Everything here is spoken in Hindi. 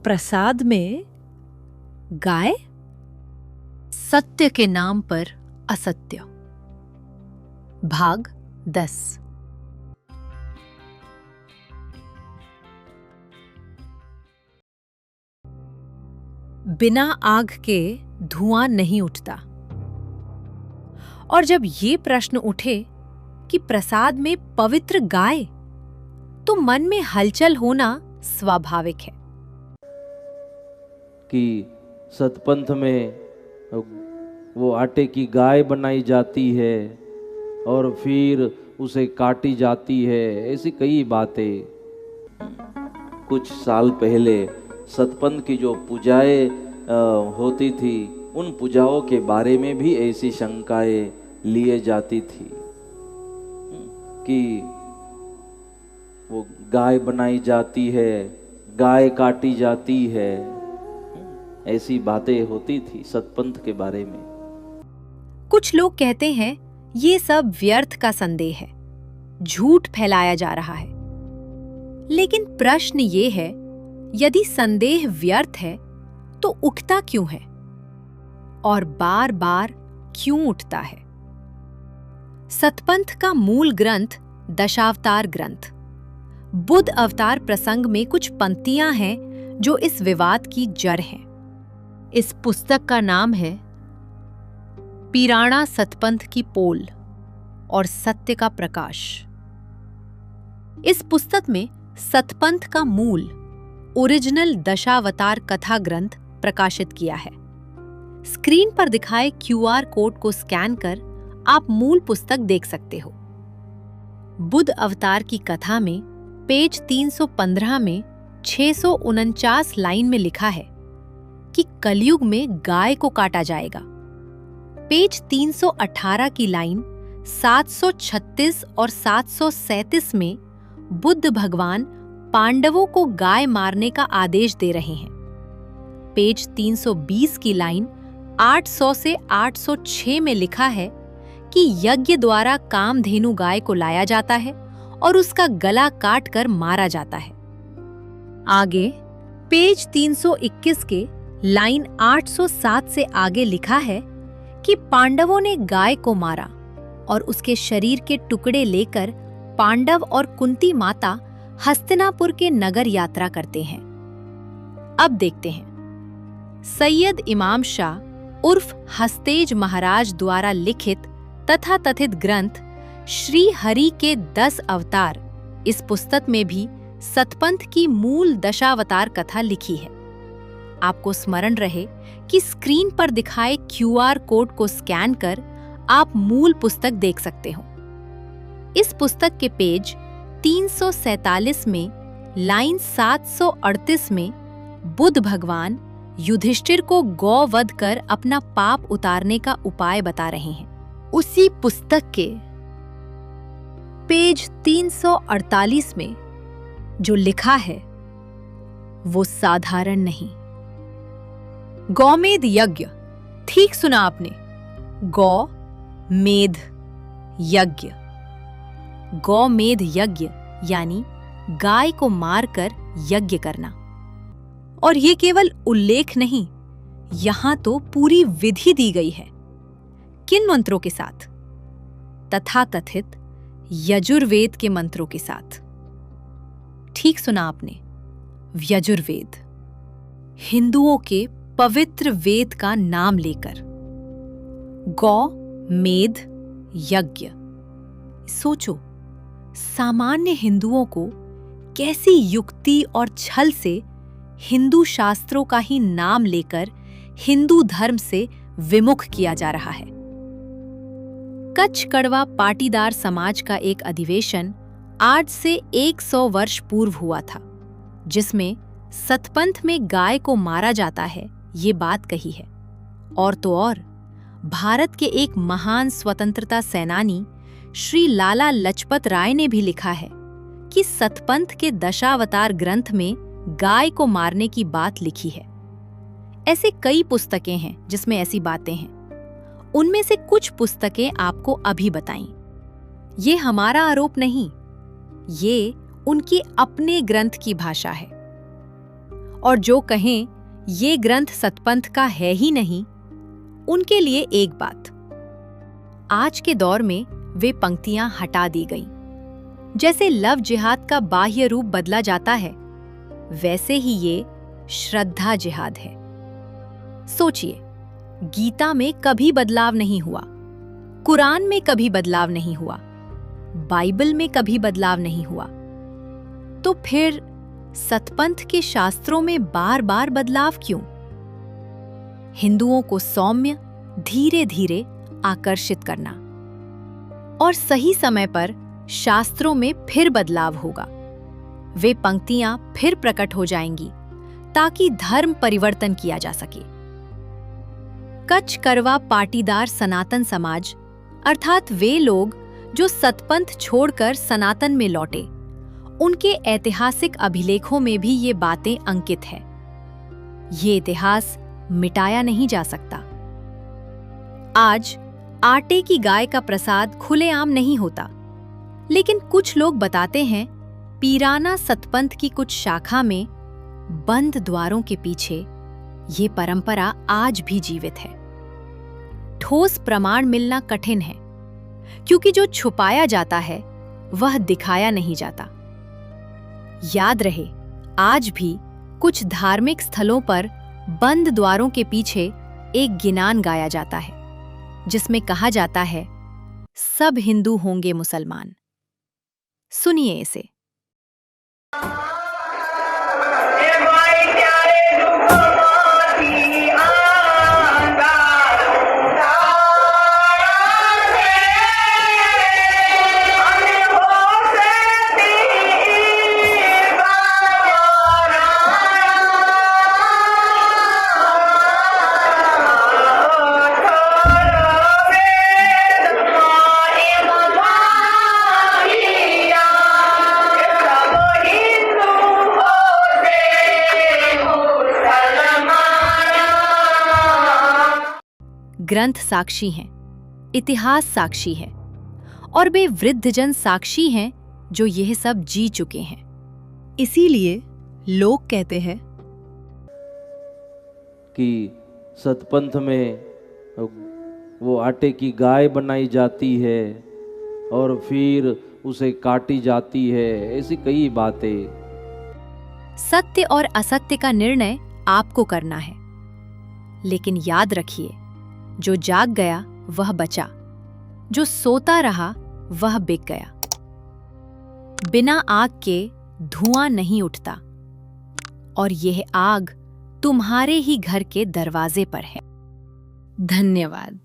प्रसाद में गाय? सत्य के नाम पर असत्य। भाग 10। बिना आग के धुआं नहीं उठता। और जब ये प्रश्न उठे कि प्रसाद में पवित्र गाय, तो मन में हलचल होना स्वाभाविक है। कि सतपंथ में वो आटे की गाय बनाई जाती है और फिर उसे काटी जाती है, ऐसी कई बातें। कुछ साल पहले सतपंथ की जो पूजाएं होती थी, उन पूजाओं के बारे में भी ऐसी शंकाएं लिए जाती थी कि वो गाय बनाई जाती है, गाय काटी जाती है, ऐसी बातें होती थी सतपंथ के बारे में। कुछ लोग कहते हैं ये सब व्यर्थ का संदेह है, झूठ फैलाया जा रहा है। लेकिन प्रश्न ये है, यदि संदेह व्यर्थ है तो उठता क्यों है और बार बार क्यों उठता है? सतपंथ का मूल ग्रंथ दशावतार ग्रंथ, बुद्ध अवतार प्रसंग में कुछ पंक्तियां हैं जो इस विवाद की जड़ हैं। इस पुस्तक का नाम है पीराणा सतपंथ की पोल और सत्य का प्रकाश। इस पुस्तक में सतपंथ का मूल ओरिजिनल दशावतार कथा ग्रंथ प्रकाशित किया है। स्क्रीन पर दिखाए QR कोड को स्कैन कर आप मूल पुस्तक देख सकते हो। बुद्ध अवतार की कथा में पेज 315 में 649 लाइन में लिखा है कि कलयुग में गाय को काटा जाएगा। पेज 318 की लाइन 736 और 737 में बुद्ध भगवान पांडवों को गाय मारने का आदेश दे रहे हैं। पेज 320 की लाइन 800 से 806 में लिखा है कि यज्ञ द्वारा कामधेनु गाय को लाया जाता है और उसका गला काट कर मारा जाता है। आगे पेज 321 के लाइन 807 से आगे लिखा है कि पांडवों ने गाय को मारा और उसके शरीर के टुकड़े लेकर पांडव और कुंती माता हस्तिनापुर के नगर यात्रा करते हैं। अब देखते हैं, सैयद इमाम शाह उर्फ हस्तेज महाराज द्वारा लिखित तथा तथित ग्रंथ श्री हरि के 10 अवतार, इस पुस्तक में भी सतपंथ की मूल दशावतार कथा लिखी है। आपको स्मरण रहे कि स्क्रीन पर दिखाए QR कोड को स्कैन कर आप मूल पुस्तक देख सकते हो। इस पुस्तक के पेज 347 में लाइन 738 में बुद्ध भगवान युधिष्ठिर को गौ वध कर अपना पाप उतारने का उपाय बता रहे हैं। उसी पुस्तक के पेज 348 में जो लिखा है वो साधारण नहीं। गौमेध यज्ञ, ठीक सुना आपने, गौ मेध यज्ञ। गौमेध यज्ञ यानी गाय को मारकर यज्ञ करना। और ये केवल उल्लेख नहीं, यहां तो पूरी विधि दी गई है। किन मंत्रों के साथ? तथाकथित यजुर्वेद के मंत्रों के साथ। ठीक सुना आपने, यजुर्वेद, हिंदुओं के पवित्र वेद का नाम लेकर। गौ मेध यज्ञ। सोचो, सामान्य हिंदुओं को कैसी युक्ति और छल से हिंदू शास्त्रों का ही नाम लेकर हिंदू धर्म से विमुख किया जा रहा है। कच्छ कड़वा पाटीदार समाज का एक अधिवेशन आज से 100 वर्ष पूर्व हुआ था, जिसमें सतपंथ में गाय को मारा जाता है ये बात कही है। और तो और भारत के एक महान स्वतंत्रता सेनानी श्री लाला लजपत राय ने भी लिखा है कि सतपंथ के दशावतार ग्रंथ में गाय को मारने की बात लिखी है। ऐसे कई पुस्तकें हैं जिसमें ऐसी बातें हैं। उनमें से कुछ पुस्तकें आपको अभी बताईं। ये हमारा आरोप नहीं, ये उनके अपने ग्रंथ की भाषा है। और जो कहें ये ग्रंथ सतपंथ का है ही नहीं, उनके लिए एक बात, आज के दौर में वे पंक्तियां हटा दी गईं। जैसे लव जिहाद का बाह्य रूप बदला जाता है, वैसे ही ये श्रद्धा जिहाद है। सोचिए, गीता में कभी बदलाव नहीं हुआ, कुरान में कभी बदलाव नहीं हुआ, बाइबल में कभी बदलाव नहीं हुआ, तो फिर सतपंथ के शास्त्रों में बार बार बदलाव क्यों? हिंदुओं को सौम्य, धीरे धीरे आकर्षित करना, और सही समय पर शास्त्रों में फिर बदलाव होगा। वे पंक्तियां फिर प्रकट हो जाएंगी ताकि धर्म परिवर्तन किया जा सके। कच्छ करवा पाटीदार सनातन समाज अर्थात वे लोग जो सतपंथ छोड़कर सनातन में लौटे, उनके ऐतिहासिक अभिलेखों में भी ये बातें अंकित है। ये इतिहास मिटाया नहीं जा सकता। आज आटे की गाय का प्रसाद खुलेआम नहीं होता, लेकिन कुछ लोग बताते हैं पीराना सतपंथ की कुछ शाखा में बंद द्वारों के पीछे ये परंपरा आज भी जीवित है। ठोस प्रमाण मिलना कठिन है, क्योंकि जो छुपाया जाता है वह दिखाया नहीं जाता। याद रहे, आज भी कुछ धार्मिक स्थलों पर बंद द्वारों के पीछे एक गिनान गाया जाता है, जिसमें कहा जाता है, सब हिंदू होंगे मुसलमान। सुनिए इसे। ग्रंथ साक्षी हैं, इतिहास साक्षी है, और वे वृद्धजन साक्षी हैं जो यह सब जी चुके हैं। इसीलिए लोग कहते हैं कि सतपंथ में वो आटे की गाय बनाई जाती है और फिर उसे काटी जाती है, ऐसी कई बातें। सत्य और असत्य का निर्णय आपको करना है, लेकिन याद रखिए, जो जाग गया वह बचा, जो सोता रहा वह बिक गया। बिना आग के धुआं नहीं उठता, और यह आग तुम्हारे ही घर के दरवाजे पर है। धन्यवाद।